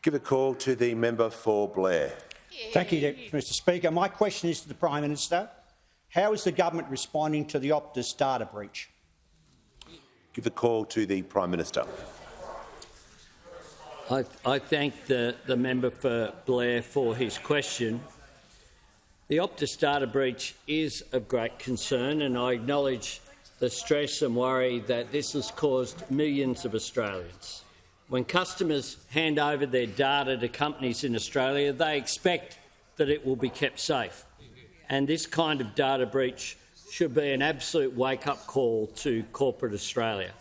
Give a call to the member for Blair. Thank you, Mr Speaker. My question is to the Prime Minister. How is the government responding to the Optus data breach? Give the call to the Prime Minister. I thank the member for Blair for his question. The Optus data breach is of great concern, and I acknowledge the stress and worry that this has caused millions of Australians. When customers hand over their data to companies in Australia, they expect that it will be kept safe. And this kind of data breach should be an absolute wake-up call to corporate Australia.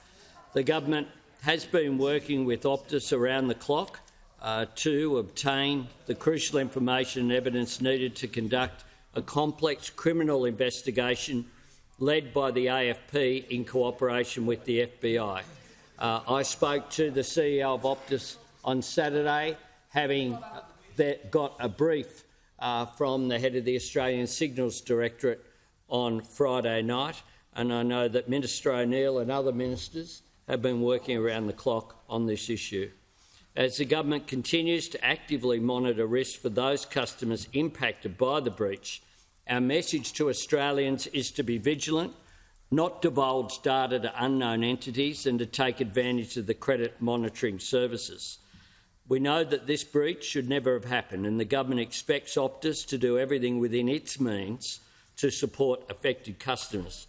The government has been working with Optus around the clock to obtain the crucial information and evidence needed to conduct a complex criminal investigation led by the AFP in cooperation with the FBI. I spoke to the CEO of Optus on Saturday, having got a brief from the head of the Australian Signals Directorate on Friday night, and I know that Minister O'Neill and other ministers have been working around the clock on this issue. As the government continues to actively monitor risks for those customers impacted by the breach, our message to Australians is to be vigilant, not divulge data to unknown entities, and to take advantage of the credit monitoring services. We know that this breach should never have happened, and the government expects Optus to do everything within its means to support affected customers.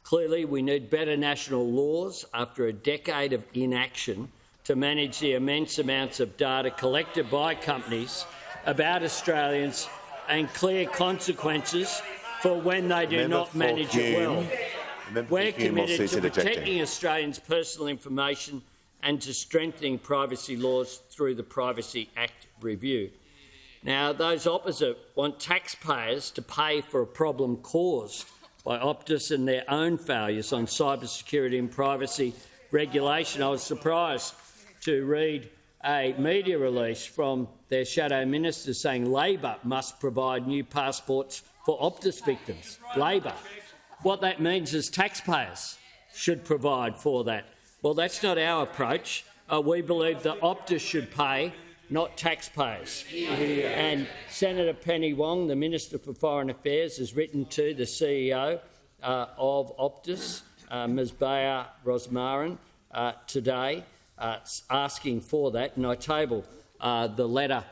Clearly, we need better national laws after a decade of inaction to manage the immense amounts of data collected by companies about Australians and clear consequences for when they do not manage it well. We're committed to protecting Australians' personal information and to strengthening privacy laws through the Privacy Act review. Now, those opposite want taxpayers to pay for a problem caused by Optus and their own failures on cybersecurity and privacy regulation. I was surprised to read a media release from their shadow minister saying Labor must provide new passports for Optus victims. Labor. What that means is taxpayers should provide for that. Well, that's not our approach. We believe that Optus should pay, not taxpayers. And Senator Penny Wong, the Minister for Foreign Affairs, has written to the CEO of Optus, Ms Baya Rosmarin, today asking for that, and I table the letter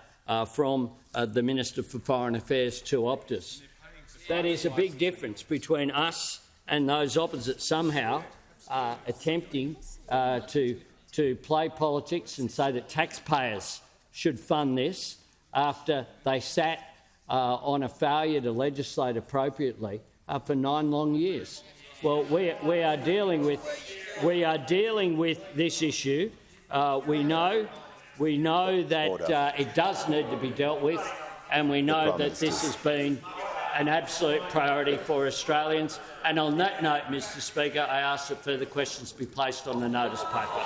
from the Minister for Foreign Affairs to Optus. That is a big difference between us and those opposite somehow attempting to play politics and say that taxpayers should fund this after they sat on a failure to legislate appropriately for 9 long years. Well, we are dealing with this issue. We know that it does need to be dealt with, and we know that this has been an absolute priority for Australians. And on that note, Mr Speaker, I ask that further questions be placed on the notice paper.